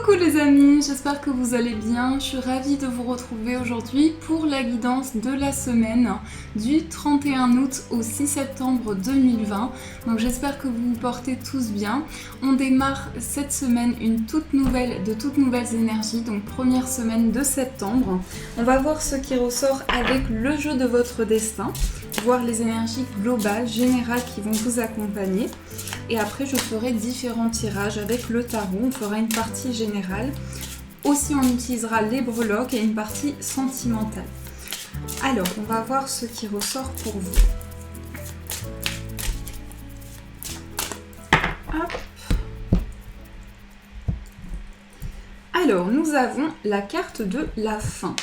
Coucou les amis, j'espère que vous allez bien. Je suis ravie de vous retrouver aujourd'hui pour la guidance de la semaine du 31 août au 6 septembre 2020. Donc j'espère que vous vous portez tous bien. On démarre cette semaine de toutes nouvelles énergies, donc première semaine de septembre. On va voir ce qui ressort avec le jeu de votre destin, voir les énergies globales, générales qui vont vous accompagner. Et après je ferai différents tirages avec le tarot, on fera une partie générale. Aussi on utilisera les breloques et une partie sentimentale. Alors on va voir ce qui ressort pour vous. Hop. Alors nous avons la carte de la fin.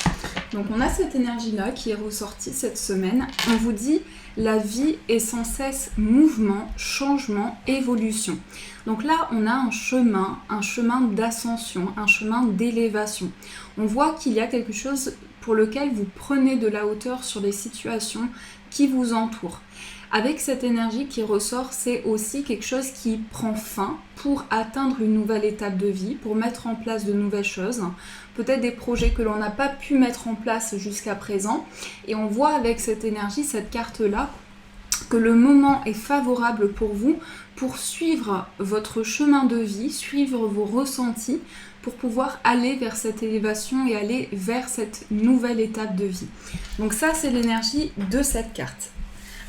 Donc on a cette énergie-là qui est ressortie cette semaine. On vous dit la vie est sans cesse mouvement, changement, évolution. Donc là on a un chemin d'ascension, un chemin d'élévation. On voit qu'il y a quelque chose pour lequel vous prenez de la hauteur sur les situations qui vous entourent. Avec cette énergie qui ressort, c'est aussi quelque chose qui prend fin pour atteindre une nouvelle étape de vie, pour mettre en place de nouvelles choses, peut-être des projets que l'on n'a pas pu mettre en place jusqu'à présent. Et on voit avec cette énergie, cette carte-là, que le moment est favorable pour vous, pour suivre votre chemin de vie, suivre vos ressentis, pour pouvoir aller vers cette élévation et aller vers cette nouvelle étape de vie. Donc ça, c'est l'énergie de cette carte.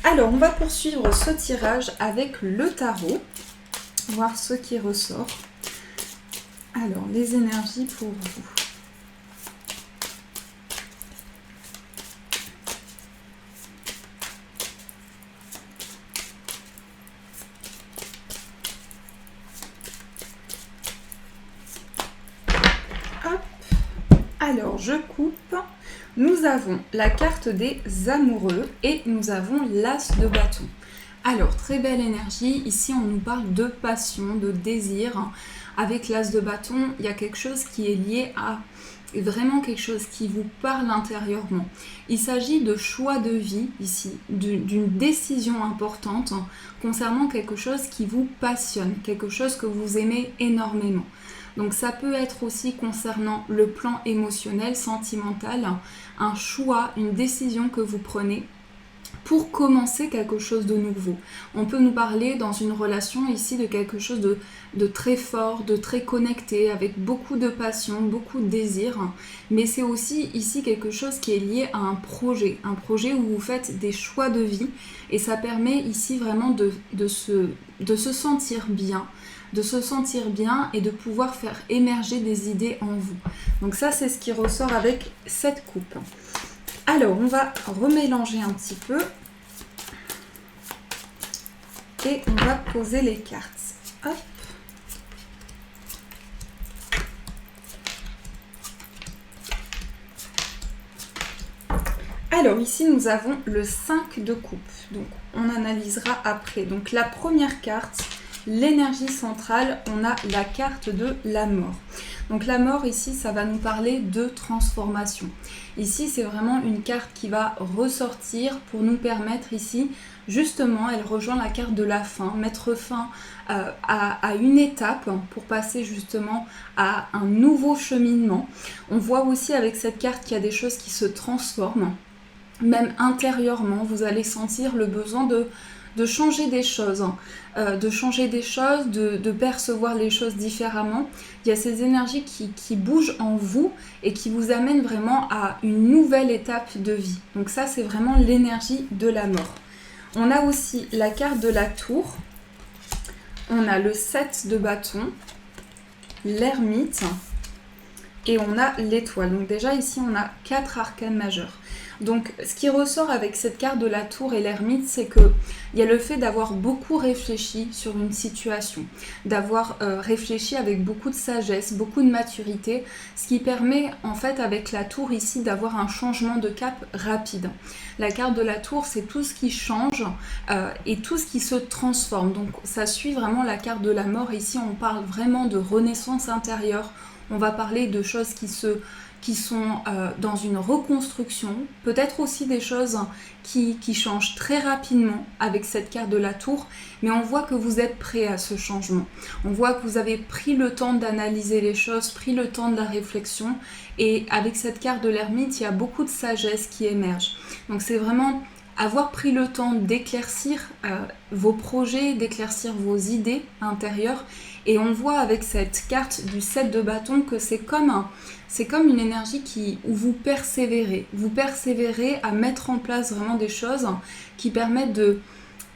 Alors, on va poursuivre ce tirage avec le tarot, voir ce qui ressort. Alors, les énergies pour vous. Hop. Alors, je coupe. Nous avons la carte des amoureux et nous avons l'as de bâton. Alors, très belle énergie. Ici, on nous parle de passion, de désir. Avec l'as de bâton, il y a quelque chose qui est lié à vraiment quelque chose qui vous parle intérieurement. Il s'agit de choix de vie ici, d'une décision importante concernant quelque chose qui vous passionne, quelque chose que vous aimez énormément. Donc ça peut être aussi concernant le plan émotionnel, sentimental, un choix, une décision que vous prenez pour commencer quelque chose de nouveau. On peut nous parler dans une relation ici de quelque chose de très fort, de très connecté, avec beaucoup de passion, beaucoup de désir, mais c'est aussi ici quelque chose qui est lié à un projet où vous faites des choix de vie et ça permet ici vraiment de se sentir bien, et de pouvoir faire émerger des idées en vous. Donc ça, c'est ce qui ressort avec cette coupe. Alors, on va remélanger un petit peu et on va poser les cartes. Hop. Alors ici, nous avons le 5 de coupe. Donc, on analysera après. Donc, la première carte, l'énergie centrale, on a la carte de la mort. Donc la mort ici, ça va nous parler de transformation. Ici, c'est vraiment une carte qui va ressortir pour nous permettre ici, justement, elle rejoint la carte de la fin, mettre fin à une étape pour passer justement à un nouveau cheminement. On voit aussi avec cette carte qu'il y a des choses qui se transforment, même intérieurement, vous allez sentir le besoin de changer des choses, de percevoir les choses différemment. Il y a ces énergies qui bougent en vous et qui vous amènent vraiment à une nouvelle étape de vie. Donc ça, c'est vraiment l'énergie de la mort. On a aussi la carte de la tour. On a le 7 de bâton, l'ermite et on a l'étoile. Donc déjà ici, on a 4 arcanes majeurs. Donc ce qui ressort avec cette carte de la tour et l'ermite, c'est qu'il y a le fait d'avoir beaucoup réfléchi sur une situation, d'avoir réfléchi avec beaucoup de sagesse, beaucoup de maturité, ce qui permet en fait avec la tour ici d'avoir un changement de cap rapide. La carte de la tour, c'est tout ce qui change et tout ce qui se transforme. Donc ça suit vraiment la carte de la mort. Ici, on parle vraiment de renaissance intérieure. On va parler de choses qui qui sont dans une reconstruction, peut-être aussi des choses qui changent très rapidement avec cette carte de la tour, mais on voit que vous êtes prêt à ce changement. On voit que vous avez pris le temps d'analyser les choses, pris le temps de la réflexion, et avec cette carte de l'ermite, il y a beaucoup de sagesse qui émerge. Donc c'est vraiment avoir pris le temps d'éclaircir vos projets, d'éclaircir vos idées intérieures. Et on voit avec cette carte du 7 de bâton que c'est comme une énergie où vous persévérez. Vous persévérez à mettre en place vraiment des choses qui permettent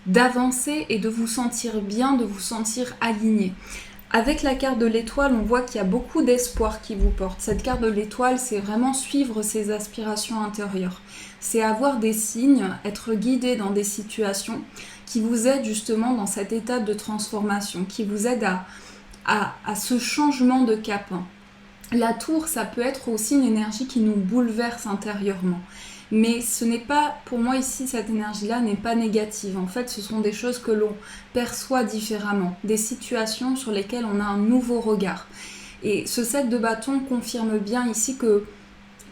d'avancer et de vous sentir bien, de vous sentir aligné. Avec la carte de l'étoile, on voit qu'il y a beaucoup d'espoir qui vous porte. Cette carte de l'étoile, c'est vraiment suivre ses aspirations intérieures. C'est avoir des signes, être guidé dans des situations qui vous aident justement dans cette étape de transformation, qui vous aident à ce changement de cap. La tour, ça peut être aussi une énergie qui nous bouleverse intérieurement. Mais ce n'est pas, pour moi ici, cette énergie-là n'est pas négative. En fait, ce sont des choses que l'on perçoit différemment, des situations sur lesquelles on a un nouveau regard. Et ce 7 de bâton confirme bien ici que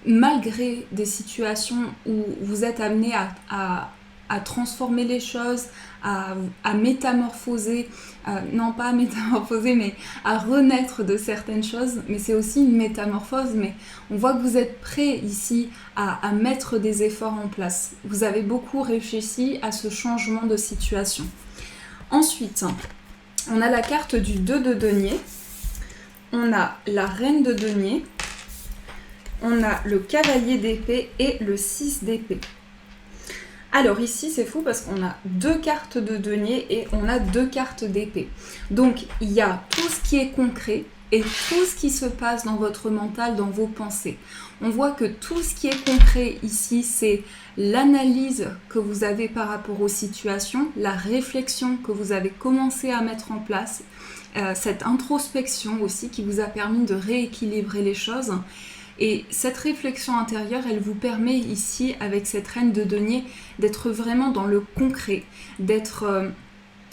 malgré des situations où vous êtes amené à transformer les choses, à métamorphoser, non pas à métamorphoser, mais à renaître de certaines choses, mais c'est aussi une métamorphose, mais on voit que vous êtes prêt ici à mettre des efforts en place. Vous avez beaucoup réfléchi à ce changement de situation. Ensuite, on a la carte du 2 de denier, on a la reine de denier, on a le cavalier d'épée et le 6 d'épée. Alors ici c'est fou parce qu'on a 2 cartes de denier et on a 2 cartes d'épée. Donc il y a tout ce qui est concret et tout ce qui se passe dans votre mental, dans vos pensées. On voit que tout ce qui est concret ici, c'est l'analyse que vous avez par rapport aux situations, la réflexion que vous avez commencé à mettre en place, cette introspection aussi qui vous a permis de rééquilibrer les choses. Et cette réflexion intérieure, elle vous permet ici, avec cette reine de denier, d'être vraiment dans le concret, d'être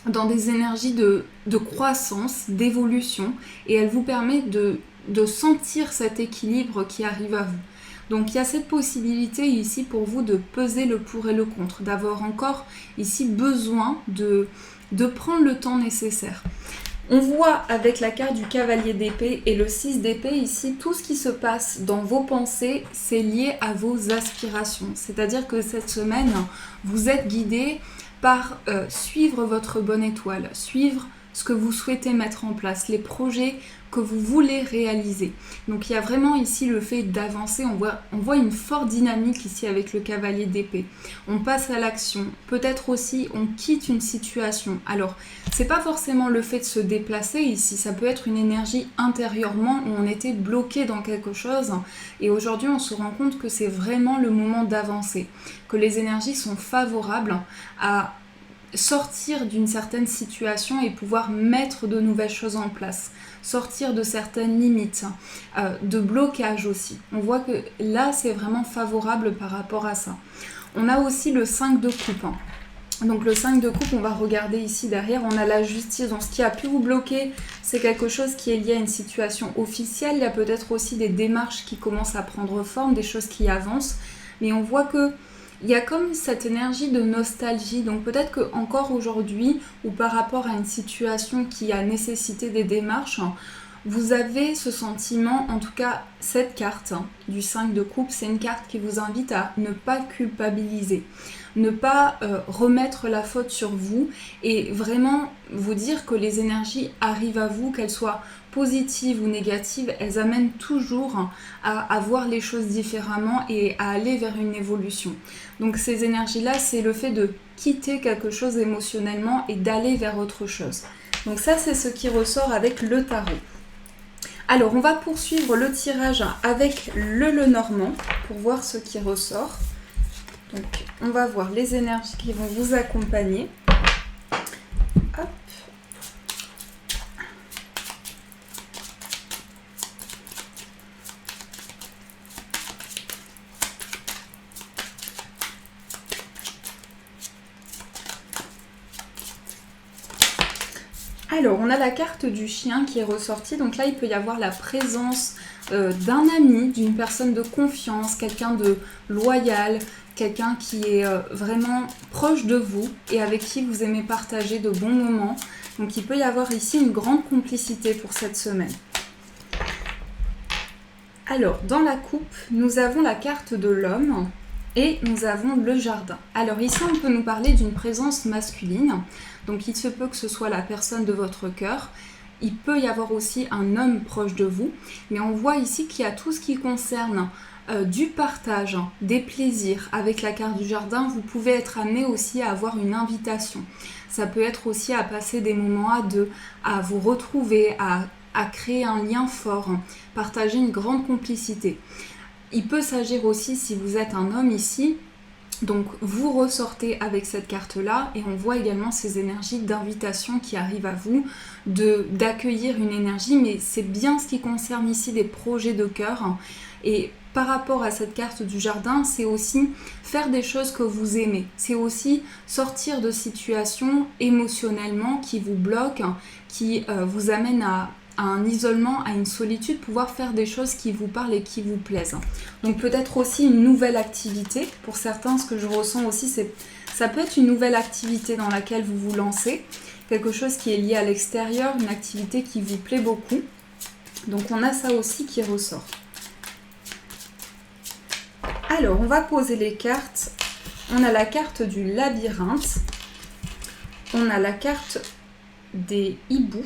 dans des énergies de croissance, d'évolution, et elle vous permet de sentir cet équilibre qui arrive à vous. Donc il y a cette possibilité ici pour vous de peser le pour et le contre, d'avoir encore ici besoin de prendre le temps nécessaire. On voit avec la carte du cavalier d'épée et le 6 d'épée ici, tout ce qui se passe dans vos pensées, c'est lié à vos aspirations. C'est-à-dire que cette semaine, vous êtes guidé par suivre votre bonne étoile, suivre ce que vous souhaitez mettre en place, les projets que vous voulez réaliser. Donc il y a vraiment ici le fait d'avancer, on voit une forte dynamique ici avec le cavalier d'épée. On passe à l'action, peut-être aussi on quitte une situation. Alors c'est pas forcément le fait de se déplacer ici, ça peut être une énergie intérieurement où on était bloqué dans quelque chose et aujourd'hui on se rend compte que c'est vraiment le moment d'avancer, que les énergies sont favorables à sortir d'une certaine situation et pouvoir mettre de nouvelles choses en place, sortir de certaines limites, de blocage aussi. On voit que là c'est vraiment favorable par rapport à ça. On a aussi le 5 de coupe. Donc le 5 de coupe, on va regarder ici derrière, on a la justice. Donc ce qui a pu vous bloquer, c'est quelque chose qui est lié à une situation officielle. Il y a peut-être aussi des démarches qui commencent à prendre forme, des choses qui avancent. Mais on voit que il y a comme cette énergie de nostalgie, donc peut-être qu'encore aujourd'hui, ou par rapport à une situation qui a nécessité des démarches, vous avez ce sentiment, en tout cas cette carte du 5 de coupe, c'est une carte qui vous invite à ne pas culpabiliser, ne pas remettre la faute sur vous et vraiment vous dire que les énergies arrivent à vous, qu'elles soient positives ou négatives, elles amènent toujours à voir les choses différemment et à aller vers une évolution. Donc ces énergies-là, c'est le fait de quitter quelque chose émotionnellement et d'aller vers autre chose. Donc ça, c'est ce qui ressort avec le tarot. Alors, on va poursuivre le tirage avec le Lenormand pour voir ce qui ressort. Donc, on va voir les énergies qui vont vous accompagner. Hop. Alors, on a la carte du chien qui est ressortie. Donc là, il peut y avoir la présence d'un ami, d'une personne de confiance, quelqu'un de loyal, quelqu'un qui est vraiment proche de vous et avec qui vous aimez partager de bons moments. Donc, il peut y avoir ici une grande complicité pour cette semaine. Alors, dans la coupe, nous avons la carte de l'homme et nous avons le jardin. Alors ici, on peut nous parler d'une présence masculine. Donc, il se peut que ce soit la personne de votre cœur. Il peut y avoir aussi un homme proche de vous. Mais on voit ici qu'il y a tout ce qui concerne du partage, des plaisirs. Avec la carte du jardin, vous pouvez être amené aussi à avoir une invitation. Ça peut être aussi à passer des moments à deux, à vous retrouver, à créer un lien fort, partager une grande complicité. Il peut s'agir aussi, si vous êtes un homme ici, donc vous ressortez avec cette carte-là et on voit également ces énergies d'invitation qui arrivent à vous, d'accueillir une énergie, mais c'est bien ce qui concerne ici des projets de cœur. Et par rapport à cette carte du jardin, c'est aussi faire des choses que vous aimez. C'est aussi sortir de situations émotionnellement qui vous bloquent, qui vous amènent à un isolement, à une solitude, pouvoir faire des choses qui vous parlent et qui vous plaisent. Donc peut-être aussi une nouvelle activité. Pour certains, ce que je ressens aussi, ça peut être une nouvelle activité dans laquelle vous vous lancez, quelque chose qui est lié à l'extérieur, une activité qui vous plaît beaucoup. Donc on a ça aussi qui ressort. Alors, on va poser les cartes. On a la carte du labyrinthe. On a la carte des hiboux.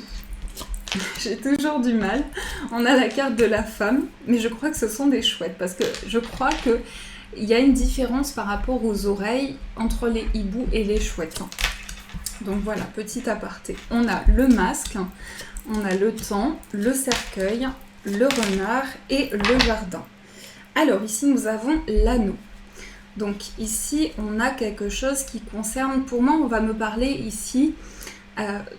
J'ai toujours du mal. On a la carte de la femme, mais je crois que ce sont des chouettes parce que je crois qu'il y a une différence par rapport aux oreilles entre les hiboux et les chouettes. Donc voilà, petit aparté. On a le masque, on a le temps, le cercueil, le renard et le jardin. Alors ici, nous avons l'anneau. Donc ici, on a quelque chose qui concerne, pour moi, on va me parler ici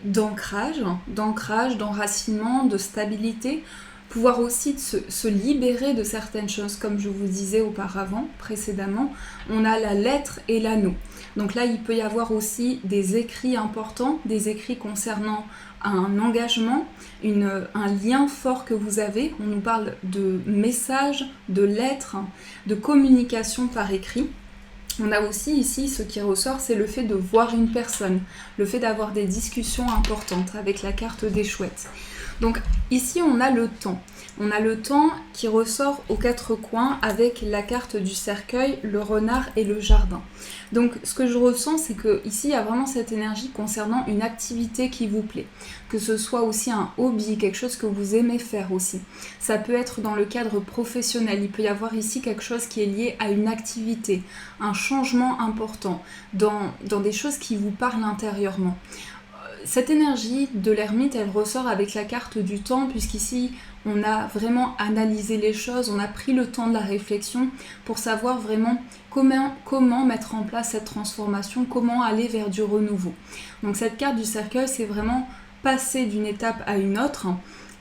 d'ancrage, d'enracinement, de stabilité, pouvoir aussi se libérer de certaines choses, comme je vous disais auparavant, précédemment. On a la lettre et l'anneau. Donc là, il peut y avoir aussi des écrits importants, des écrits concernant un engagement, un lien fort que vous avez. On nous parle de messages, de lettres, de communication par écrit. On a aussi ici, ce qui ressort, c'est le fait de voir une personne, le fait d'avoir des discussions importantes avec la carte des chouettes. Donc ici, on a le temps. On a le temps qui ressort aux quatre coins avec la carte du cercueil, le renard et le jardin. Donc ce que je ressens, c'est que ici il y a vraiment cette énergie concernant une activité qui vous plaît. Que ce soit aussi un hobby, quelque chose que vous aimez faire aussi. Ça peut être dans le cadre professionnel. Il peut y avoir ici quelque chose qui est lié à une activité, un changement important, dans des choses qui vous parlent intérieurement. Cette énergie de l'ermite, elle ressort avec la carte du temps, puisqu'ici, on a vraiment analysé les choses, on a pris le temps de la réflexion pour savoir vraiment comment mettre en place cette transformation, comment aller vers du renouveau. Donc cette carte du cercueil, c'est vraiment passer d'une étape à une autre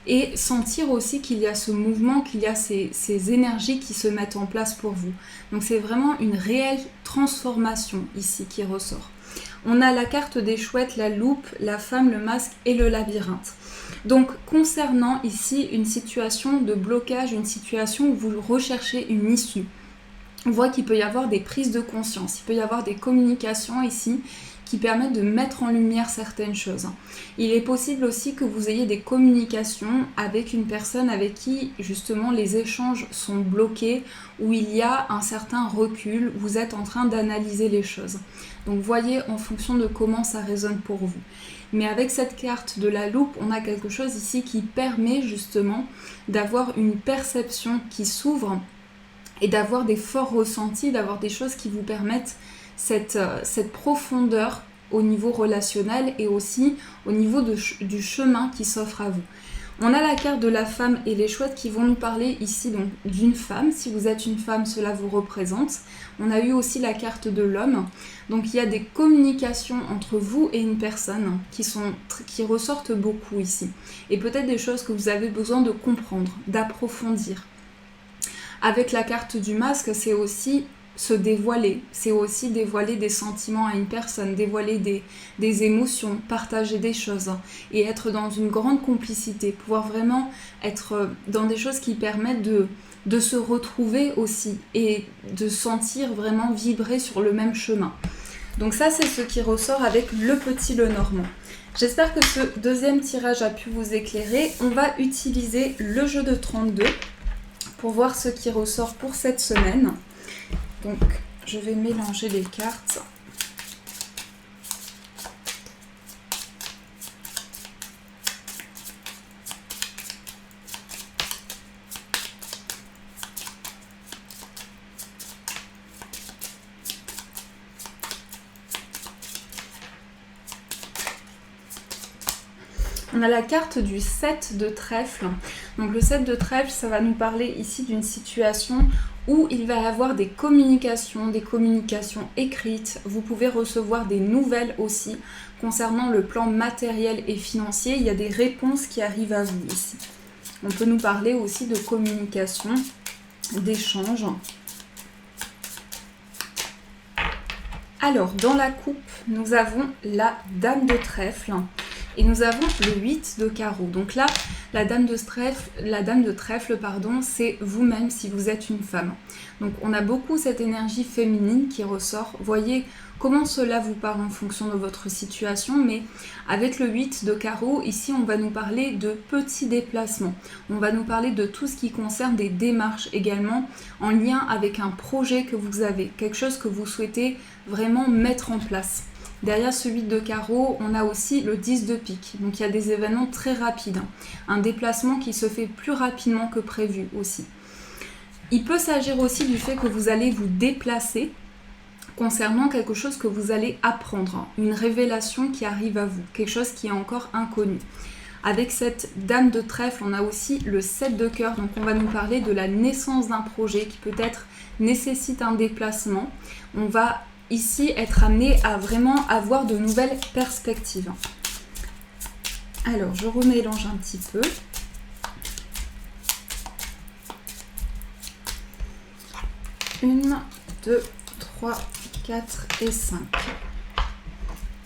et sentir aussi qu'il y a ce mouvement, qu'il y a ces énergies qui se mettent en place pour vous. Donc c'est vraiment une réelle transformation ici qui ressort. On a la carte des chouettes, la loupe, la femme, le masque et le labyrinthe. Donc concernant ici une situation de blocage, une situation où vous recherchez une issue, on voit qu'il peut y avoir des prises de conscience, il peut y avoir des communications ici qui permettent de mettre en lumière certaines choses. Il est possible aussi que vous ayez des communications avec une personne avec qui justement les échanges sont bloqués, où il y a un certain recul, vous êtes en train d'analyser les choses. Donc voyez en fonction de comment ça résonne pour vous. Mais avec cette carte de la loupe, on a quelque chose ici qui permet justement d'avoir une perception qui s'ouvre et d'avoir des forts ressentis, d'avoir des choses qui vous permettent cette profondeur au niveau relationnel et aussi au niveau du chemin qui s'offre à vous. On a la carte de la femme et les chouettes qui vont nous parler ici donc d'une femme. Si vous êtes une femme, cela vous représente. On a eu aussi la carte de l'homme. Donc il y a des communications entre vous et une personne qui ressortent beaucoup ici. Et peut-être des choses que vous avez besoin de comprendre, d'approfondir. Avec la carte du masque, c'est aussi se dévoiler, c'est aussi dévoiler des sentiments à une personne, dévoiler des émotions, partager des choses et être dans une grande complicité, pouvoir vraiment être dans des choses qui permettent de se retrouver aussi et de sentir vraiment vibrer sur le même chemin. Donc ça, c'est ce qui ressort avec le petit Lenormand. J'espère que ce deuxième tirage a pu vous éclairer. On va utiliser le jeu de 32 pour voir ce qui ressort pour cette semaine. Donc, je vais mélanger les cartes. On a la carte du 7 de trèfle. Donc le 7 de trèfle, ça va nous parler ici d'une situation où il va y avoir des communications écrites. Vous pouvez recevoir des nouvelles aussi concernant le plan matériel et financier. Il y a des réponses qui arrivent à vous ici. On peut nous parler aussi de communication, d'échange. Alors, dans la coupe, nous avons la dame de trèfle. Et nous avons le 8 de carreau. Donc là, la dame de trèfle, c'est vous-même si vous êtes une femme. Donc on a beaucoup cette énergie féminine qui ressort. Voyez comment cela vous parle en fonction de votre situation. Mais avec le 8 de carreau, ici on va nous parler de petits déplacements. On va nous parler de tout ce qui concerne des démarches également en lien avec un projet que vous avez. Quelque chose que vous souhaitez vraiment mettre en place. Derrière ce 8 de carreau, on a aussi le 10 de pique. Donc il y a des événements très rapides. Un déplacement qui se fait plus rapidement que prévu aussi. Il peut s'agir aussi du fait que vous allez vous déplacer concernant quelque chose que vous allez apprendre. Une révélation qui arrive à vous. Quelque chose qui est encore inconnu. Avec cette dame de trèfle, on a aussi le 7 de cœur. Donc on va nous parler de la naissance d'un projet qui peut-être nécessite un déplacement. On va ici être amené à vraiment avoir de nouvelles perspectives. Alors, je remélange un petit peu. Une, 2, 3, 4 et 5.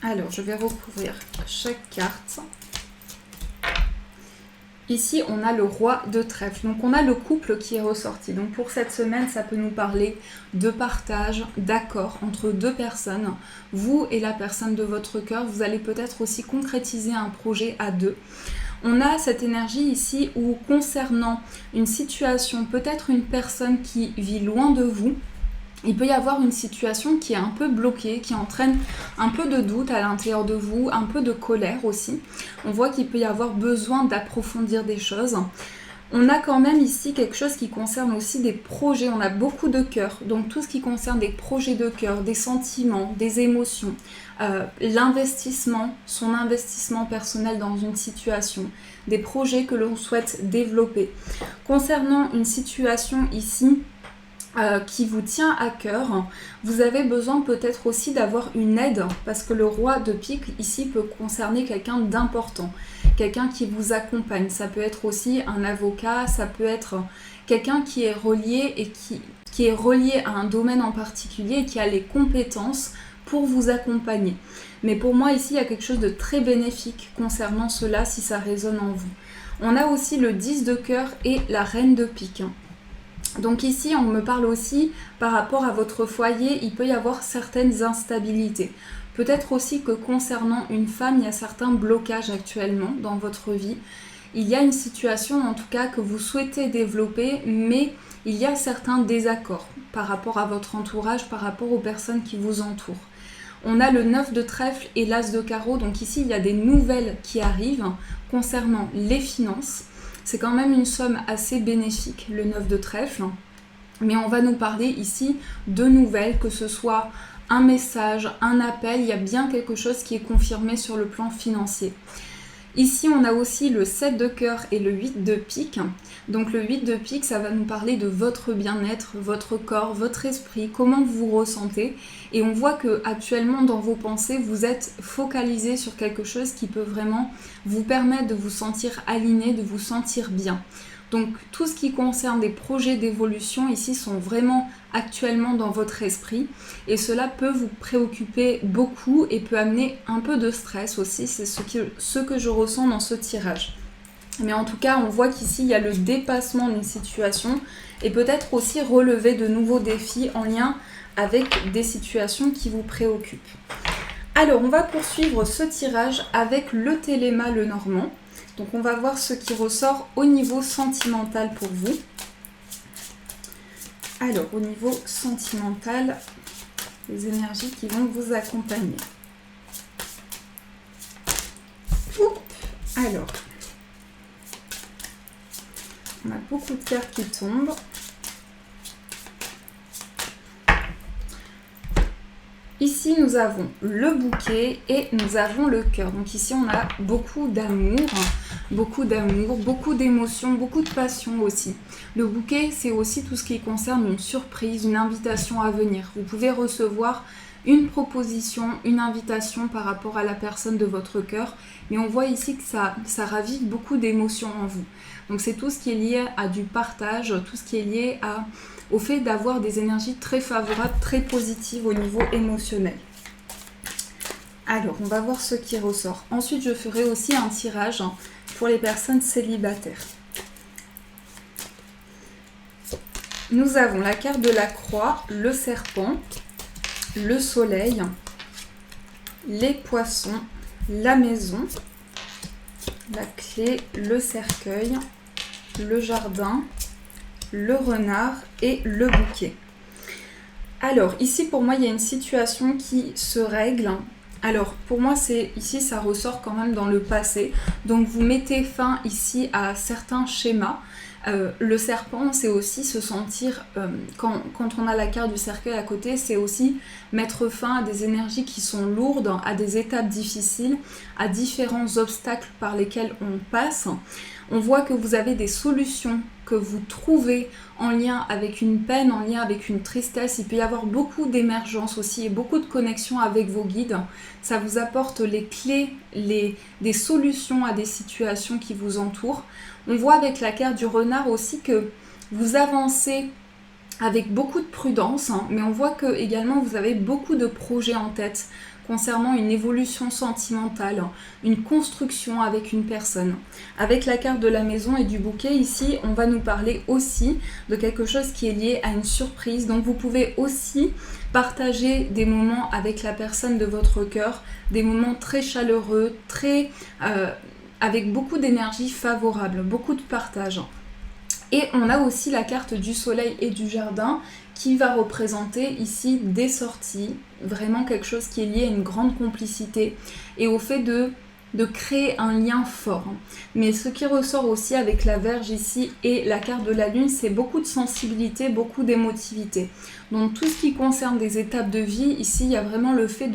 Alors, je vais recouvrir chaque carte. Ici, on a le roi de trèfle. Donc, on a le couple qui est ressorti. Donc, pour cette semaine, ça peut nous parler de partage, d'accord entre deux personnes. Vous et la personne de votre cœur, vous allez peut-être aussi concrétiser un projet à deux. On a cette énergie ici où, concernant une situation, peut-être une personne qui vit loin de vous, il peut y avoir une situation qui est un peu bloquée, qui entraîne un peu de doute à l'intérieur de vous, un peu de colère aussi. On voit qu'il peut y avoir besoin d'approfondir des choses. On a quand même ici quelque chose qui concerne aussi des projets. On a beaucoup de cœur, donc tout ce qui concerne des projets de cœur, des sentiments, des émotions, l'investissement, son investissement personnel dans une situation, des projets que l'on souhaite développer. Concernant une situation ici, qui vous tient à cœur, vous avez besoin peut-être aussi d'avoir une aide parce que le roi de pique ici peut concerner quelqu'un d'important, quelqu'un qui vous accompagne. Ça peut être aussi un avocat, ça peut être quelqu'un qui est relié et qui est relié à un domaine en particulier et qui a les compétences pour vous accompagner. Mais pour moi ici il y a quelque chose de très bénéfique concernant cela si ça résonne en vous. On a aussi le 10 de cœur et la reine de pique. Donc ici, on me parle aussi par rapport à votre foyer, il peut y avoir certaines instabilités. Peut-être aussi que concernant une femme, il y a certains blocages actuellement dans votre vie. Il y a une situation en tout cas que vous souhaitez développer, mais il y a certains désaccords par rapport à votre entourage, par rapport aux personnes qui vous entourent. On a le 9 de trèfle et l'as de carreau, donc ici il y a des nouvelles qui arrivent concernant les finances. C'est quand même une somme assez bénéfique, le 9 de trèfle. Mais on va nous parler ici de nouvelles, que ce soit un message, un appel, il y a bien quelque chose qui est confirmé sur le plan financier. Ici, on a aussi le 7 de cœur et le 8 de pique. Donc le 8 de pique, ça va nous parler de votre bien-être, votre corps, votre esprit, comment vous vous ressentez. Et on voit que actuellement dans vos pensées, vous êtes focalisé sur quelque chose qui peut vraiment vous permettre de vous sentir aligné, de vous sentir bien. Donc tout ce qui concerne des projets d'évolution ici sont vraiment actuellement dans votre esprit et cela peut vous préoccuper beaucoup et peut amener un peu de stress aussi, c'est ce que je ressens dans ce tirage. Mais en tout cas, on voit qu'ici, il y a le dépassement d'une situation et peut-être aussi relever de nouveaux défis en lien avec des situations qui vous préoccupent. Alors, on va poursuivre ce tirage avec le Téléma Lenormand. Donc, on va voir ce qui ressort au niveau sentimental pour vous. Alors, au niveau sentimental, les énergies qui vont vous accompagner. Alors, on a beaucoup de cartes qui tombent. Ici, nous avons le bouquet et nous avons le cœur. Donc ici, on a beaucoup d'amour, beaucoup d'émotions, beaucoup de passion aussi. Le bouquet, c'est aussi tout ce qui concerne une surprise, une invitation à venir. Vous pouvez recevoir une proposition, une invitation par rapport à la personne de votre cœur. Mais on voit ici que ça ravive beaucoup d'émotions en vous. Donc c'est tout ce qui est lié à du partage, tout ce qui est lié au fait d'avoir des énergies très favorables, très positives au niveau émotionnel. Alors, on va voir ce qui ressort. Ensuite, je ferai aussi un tirage pour les personnes célibataires. Nous avons la carte de la croix, le serpent, le soleil, les poissons, la maison, la clé, le cercueil, le jardin, le renard et le bouquet. Alors, ici, pour moi, il y a une situation qui se règle. Alors, pour moi, ici, ça ressort quand même dans le passé. Donc, vous mettez fin ici à certains schémas. Le serpent, c'est aussi se sentir, quand on a la carte du cercueil à côté, c'est aussi mettre fin à des énergies qui sont lourdes, à des étapes difficiles, à différents obstacles par lesquels on passe. On voit que vous avez des solutions que vous trouvez en lien avec une peine, en lien avec une tristesse. Il peut y avoir beaucoup d'émergence aussi et beaucoup de connexions avec vos guides. Ça vous apporte les clés, des solutions à des situations qui vous entourent. On voit avec la carte du renard aussi que vous avancez avec beaucoup de prudence, mais on voit que également vous avez beaucoup de projets en tête concernant une évolution sentimentale, une construction avec une personne. Avec la carte de la maison et du bouquet, ici, on va nous parler aussi de quelque chose qui est lié à une surprise. Donc vous pouvez aussi partager des moments avec la personne de votre cœur, des moments très chaleureux, avec beaucoup d'énergie favorable, beaucoup de partage. Et on a aussi la carte du soleil et du jardin qui va représenter ici des sorties, vraiment quelque chose qui est lié à une grande complicité et au fait de créer un lien fort. Mais ce qui ressort aussi avec la Vierge ici et la carte de la Lune, c'est beaucoup de sensibilité, beaucoup d'émotivité. Donc tout ce qui concerne des étapes de vie, ici il y a vraiment le fait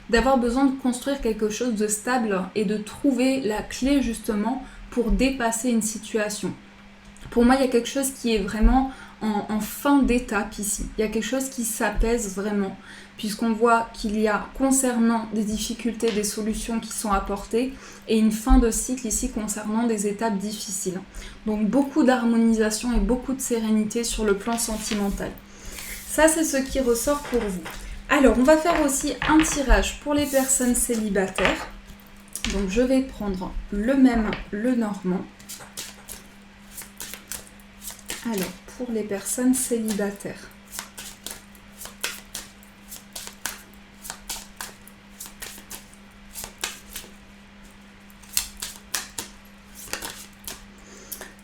d'avoir besoin de construire quelque chose de stable et de trouver la clé justement pour dépasser une situation. Pour moi, il y a quelque chose qui est vraiment en fin d'étape ici. Il y a quelque chose qui s'apaise vraiment, puisqu'on voit qu'il y a concernant des difficultés, des solutions qui sont apportées, et une fin de cycle ici concernant des étapes difficiles. Donc beaucoup d'harmonisation et beaucoup de sérénité sur le plan sentimental. Ça, c'est ce qui ressort pour vous. Alors, on va faire aussi un tirage pour les personnes célibataires. Donc, je vais prendre le même, le normand. Alors, pour les personnes célibataires.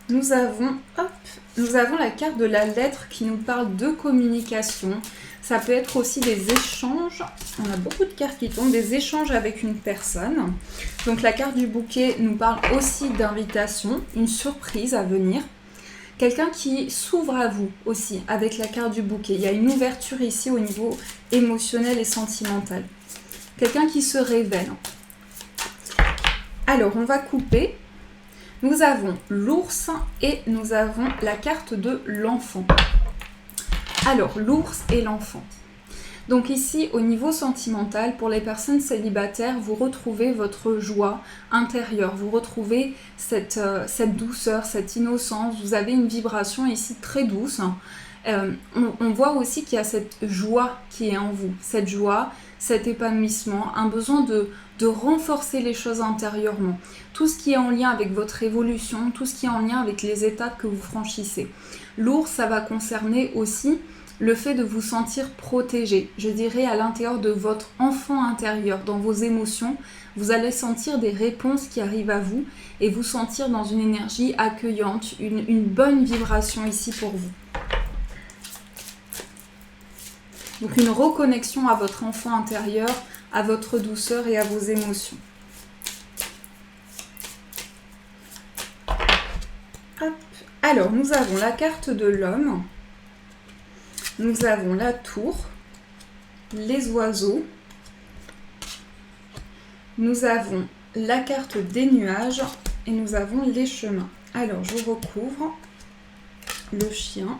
Nous avons la carte de la lettre qui nous parle de communication. Ça peut être aussi des échanges. On a beaucoup de cartes qui tombent, des échanges avec une personne. Donc la carte du bouquet nous parle aussi d'invitation, une surprise à venir. Quelqu'un qui s'ouvre à vous aussi avec la carte du bouquet. Il y a une ouverture ici au niveau émotionnel et sentimental. Quelqu'un qui se révèle. Alors, on va couper. Nous avons l'ours et nous avons la carte de l'enfant. Alors, l'ours et l'enfant. Donc ici, au niveau sentimental, pour les personnes célibataires, vous retrouvez votre joie intérieure, vous retrouvez cette douceur, cette innocence, vous avez une vibration ici très douce. On voit aussi qu'il y a cette joie qui est en vous, cette joie, cet épanouissement, un besoin de renforcer les choses intérieurement. Tout ce qui est en lien avec votre évolution, tout ce qui est en lien avec les étapes que vous franchissez. L'ours, ça va concerner aussi le fait de vous sentir protégé, je dirais à l'intérieur de votre enfant intérieur, dans vos émotions, vous allez sentir des réponses qui arrivent à vous et vous sentir dans une énergie accueillante, une bonne vibration ici pour vous. Donc une reconnexion à votre enfant intérieur, à votre douceur et à vos émotions. Hop. Alors nous avons la carte de l'homme. Nous avons la tour, les oiseaux, nous avons la carte des nuages et nous avons les chemins. Alors je recouvre le chien,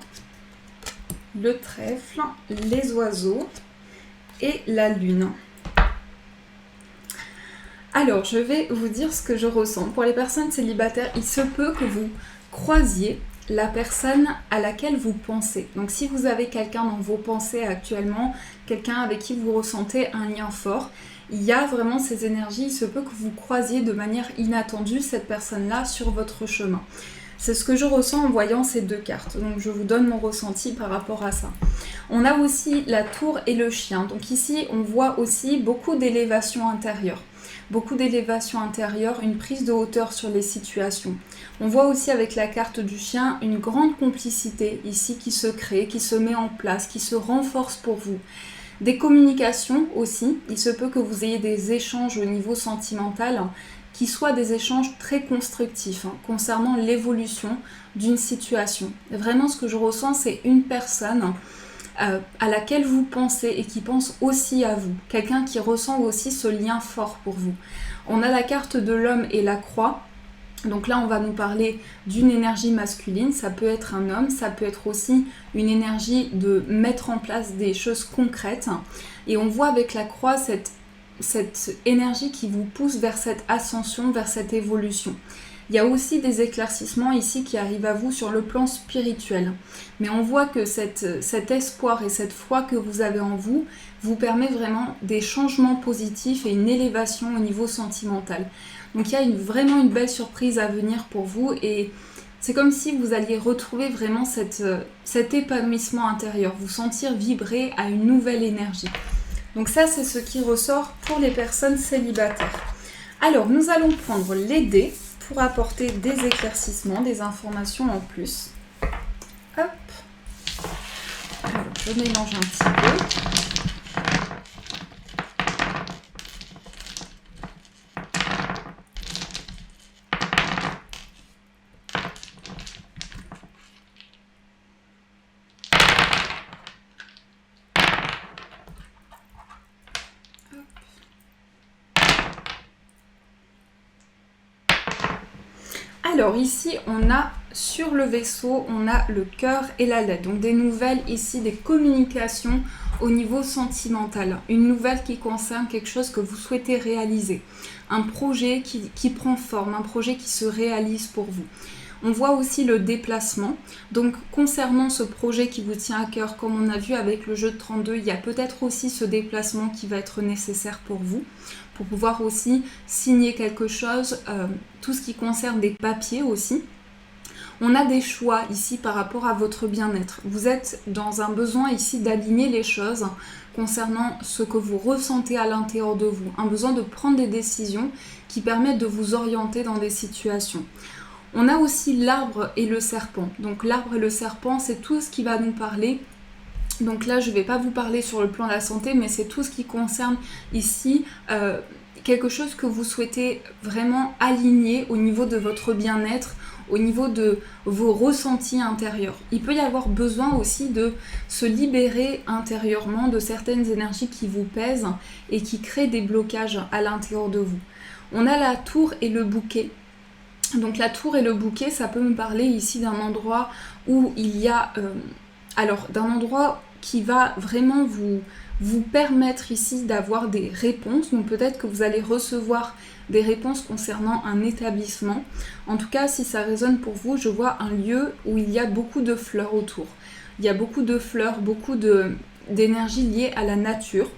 le trèfle, les oiseaux et la lune. Alors je vais vous dire ce que je ressens. Pour les personnes célibataires, il se peut que vous croisiez la personne à laquelle vous pensez. Donc si vous avez quelqu'un dans vos pensées actuellement, quelqu'un avec qui vous ressentez un lien fort, il y a vraiment ces énergies, il se peut que vous croisiez de manière inattendue cette personne-là sur votre chemin. C'est ce que je ressens en voyant ces deux cartes. Donc je vous donne mon ressenti par rapport à ça. On a aussi la tour et le chien. Donc ici, on voit aussi beaucoup d'élévation intérieure. Beaucoup d'élévation intérieure, une prise de hauteur sur les situations. On voit aussi avec la carte du chien une grande complicité ici qui se crée, qui se met en place, qui se renforce pour vous. Des communications aussi, il se peut que vous ayez des échanges au niveau sentimental qui soient des échanges très constructifs concernant l'évolution d'une situation. Vraiment ce que je ressens, c'est une personne à laquelle vous pensez et qui pense aussi à vous. Quelqu'un qui ressent aussi ce lien fort pour vous. On a la carte de l'homme et la croix. Donc là, on va nous parler d'une énergie masculine. Ça peut être un homme, ça peut être aussi une énergie de mettre en place des choses concrètes. Et on voit avec la croix cette énergie qui vous pousse vers cette ascension, vers cette évolution. Il y a aussi des éclaircissements ici qui arrivent à vous sur le plan spirituel. Mais on voit que cet espoir et cette foi que vous avez en vous vous permet vraiment des changements positifs et une élévation au niveau sentimental. Donc il y a vraiment une belle surprise à venir pour vous et c'est comme si vous alliez retrouver vraiment cet épanouissement intérieur, vous sentir vibrer à une nouvelle énergie. Donc ça, c'est ce qui ressort pour les personnes célibataires. Alors, nous allons prendre les dés pour apporter des éclaircissements, des informations en plus. Hop. Alors, je mélange un petit peu. Alors ici, on a sur le vaisseau, on a le cœur et la lettre. Donc des nouvelles ici, des communications au niveau sentimental. Une nouvelle qui concerne quelque chose que vous souhaitez réaliser. Un projet qui prend forme, un projet qui se réalise pour vous. On voit aussi le déplacement. Donc concernant ce projet qui vous tient à cœur, comme on a vu avec le jeu de 32, il y a peut-être aussi ce déplacement qui va être nécessaire pour vous, pour pouvoir aussi signer quelque chose, tout ce qui concerne des papiers aussi. On a des choix ici par rapport à votre bien-être. Vous êtes dans un besoin ici d'aligner les choses concernant ce que vous ressentez à l'intérieur de vous. Un besoin de prendre des décisions qui permettent de vous orienter dans des situations. On a aussi l'arbre et le serpent. Donc l'arbre et le serpent, c'est tout ce qui va nous parler. Donc là, je ne vais pas vous parler sur le plan de la santé, mais c'est tout ce qui concerne ici quelque chose que vous souhaitez vraiment aligner au niveau de votre bien-être, au niveau de vos ressentis intérieurs. Il peut y avoir besoin aussi de se libérer intérieurement de certaines énergies qui vous pèsent et qui créent des blocages à l'intérieur de vous. On a la tour et le bouquet. Donc la tour et le bouquet, ça peut me parler ici d'un endroit où il y a... d'un endroit qui va vraiment vous permettre ici d'avoir des réponses. Donc peut-être que vous allez recevoir des réponses concernant un établissement. En tout cas, si ça résonne pour vous, je vois un lieu où il y a beaucoup de fleurs autour. Il y a beaucoup de fleurs, beaucoup d'énergie liée à la nature.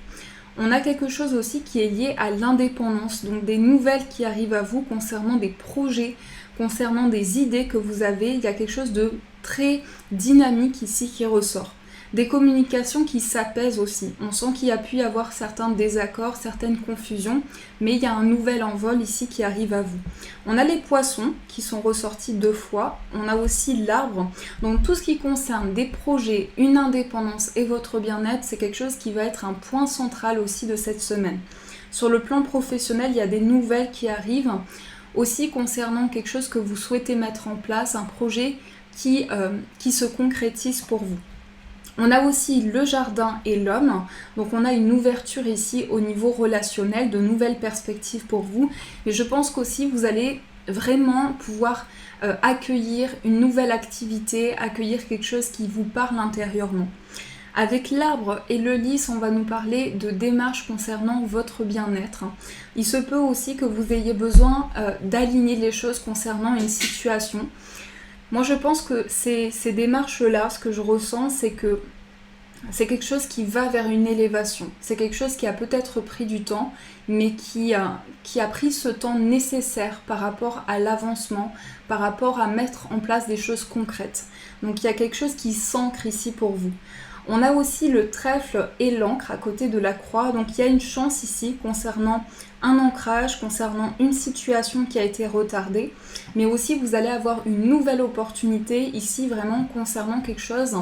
On a quelque chose aussi qui est lié à l'indépendance, donc des nouvelles qui arrivent à vous concernant des projets, concernant des idées que vous avez. Il y a quelque chose de très dynamique ici qui ressort. Des communications qui s'apaisent aussi. On sent qu'il y a pu y avoir certains désaccords, certaines confusions, mais il y a un nouvel envol ici qui arrive à vous. On a les poissons qui sont ressortis 2 fois. On a aussi l'arbre. Donc tout ce qui concerne des projets, une indépendance et votre bien-être, c'est quelque chose qui va être un point central aussi de cette semaine. Sur le plan professionnel, il y a des nouvelles qui arrivent. Aussi concernant quelque chose que vous souhaitez mettre en place, un projet qui se concrétise pour vous. On a aussi le jardin et l'homme, donc on a une ouverture ici au niveau relationnel, de nouvelles perspectives pour vous. Mais je pense qu'aussi vous allez vraiment pouvoir accueillir une nouvelle activité, accueillir quelque chose qui vous parle intérieurement. Avec l'arbre et le lys, on va nous parler de démarches concernant votre bien-être. Il se peut aussi que vous ayez besoin d'aligner les choses concernant une situation. Moi, je pense que ces démarches-là, ce que je ressens, c'est que c'est quelque chose qui va vers une élévation. C'est quelque chose qui a peut-être pris du temps, mais qui a pris ce temps nécessaire par rapport à l'avancement, par rapport à mettre en place des choses concrètes. Donc, il y a quelque chose qui s'ancre ici pour vous. On a aussi le trèfle et l'encre à côté de la croix. Donc, il y a une chance ici concernant un ancrage, concernant une situation qui a été retardée. Mais aussi, vous allez avoir une nouvelle opportunité ici vraiment concernant quelque chose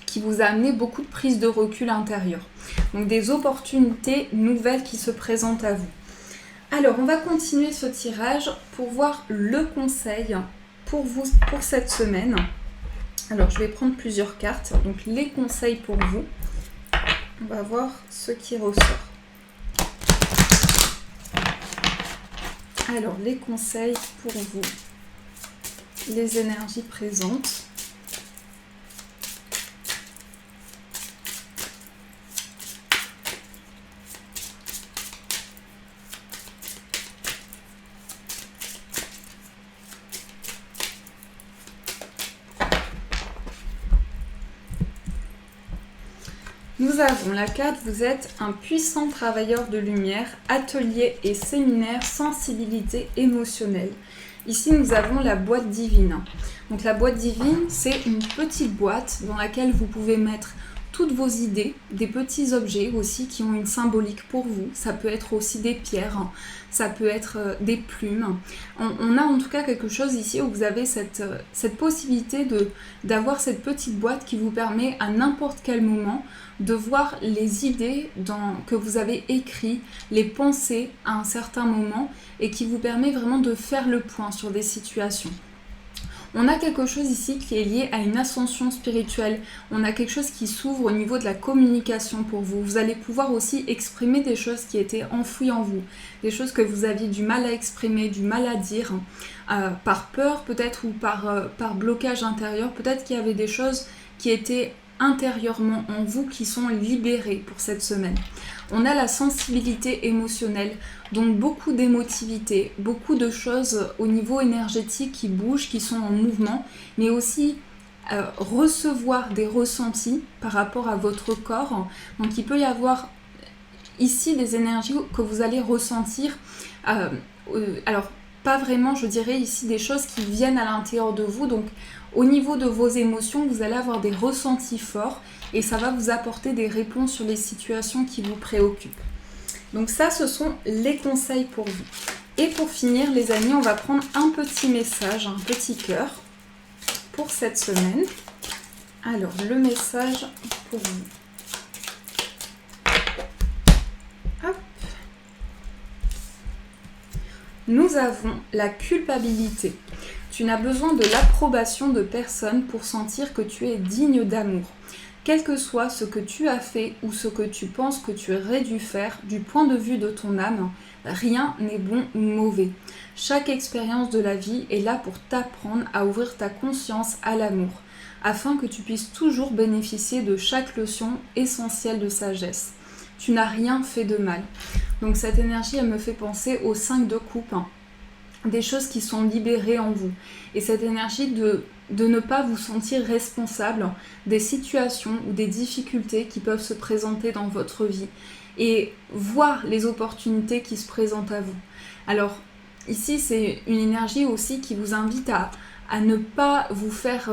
qui vous a amené beaucoup de prise de recul intérieur. Donc, des opportunités nouvelles qui se présentent à vous. Alors, on va continuer ce tirage pour voir le conseil pour vous pour cette semaine. Alors, je vais prendre plusieurs cartes. Donc, les conseils pour vous. On va voir ce qui ressort. Alors, les conseils pour vous. Les énergies présentes. Nous avons la carte, vous êtes un puissant travailleur de lumière, atelier et séminaire, sensibilité émotionnelle. Ici, nous avons la boîte divine. Donc la boîte divine, c'est une petite boîte dans laquelle vous pouvez mettre toutes vos idées, des petits objets aussi qui ont une symbolique pour vous. Ça peut être aussi des pierres, ça peut être des plumes. On a en tout cas quelque chose ici où vous avez cette possibilité d'avoir cette petite boîte qui vous permet à n'importe quel moment de voir les idées que vous avez écrites, les pensées à un certain moment et qui vous permet vraiment de faire le point sur des situations. On a quelque chose ici qui est lié à une ascension spirituelle. On a quelque chose qui s'ouvre au niveau de la communication pour vous. Vous allez pouvoir aussi exprimer des choses qui étaient enfouies en vous. Des choses que vous aviez du mal à exprimer, du mal à dire, par peur peut-être ou par blocage intérieur. Peut-être qu'il y avait des choses qui étaient intérieurement en vous qui sont libérées pour cette semaine. On a la sensibilité émotionnelle, donc beaucoup d'émotivité, beaucoup de choses au niveau énergétique qui bougent, qui sont en mouvement, mais aussi recevoir des ressentis par rapport à votre corps. Donc il peut y avoir ici des énergies que vous allez ressentir, alors pas vraiment, je dirais ici des choses qui viennent à l'intérieur de vous, donc au niveau de vos émotions, vous allez avoir des ressentis forts et ça va vous apporter des réponses sur les situations qui vous préoccupent. Donc ça, ce sont les conseils pour vous. Et pour finir, les amis, on va prendre un petit message, un petit cœur pour cette semaine. Alors, le message pour vous. Hop. Nous avons la culpabilité. Tu n'as besoin de l'approbation de personne pour sentir que tu es digne d'amour. Quel que soit ce que tu as fait ou ce que tu penses que tu aurais dû faire, du point de vue de ton âme, rien n'est bon ou mauvais. Chaque expérience de la vie est là pour t'apprendre à ouvrir ta conscience à l'amour, afin que tu puisses toujours bénéficier de chaque leçon essentielle de sagesse. Tu n'as rien fait de mal. Donc cette énergie, elle me fait penser aux 5 de coupe, des choses qui sont libérées en vous. Et cette énergie de ne pas vous sentir responsable des situations ou des difficultés qui peuvent se présenter dans votre vie et voir les opportunités qui se présentent à vous. Alors ici, c'est une énergie aussi qui vous invite à ne pas vous faire,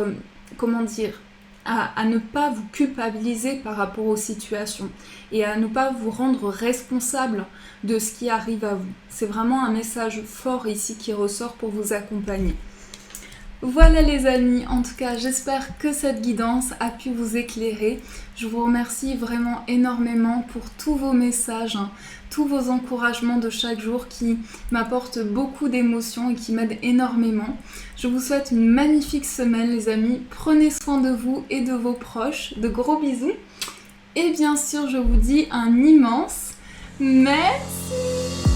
à ne pas vous culpabiliser par rapport aux situations et à ne pas vous rendre responsable de ce qui arrive à vous. C'est vraiment un message fort ici qui ressort pour vous accompagner. Voilà les amis, en tout cas j'espère que cette guidance a pu vous éclairer. Je vous remercie vraiment énormément pour tous vos messages, tous vos encouragements de chaque jour qui m'apportent beaucoup d'émotions et qui m'aident énormément. Je vous souhaite une magnifique semaine les amis, prenez soin de vous et de vos proches, de gros bisous. Et bien sûr je vous dis un immense merci.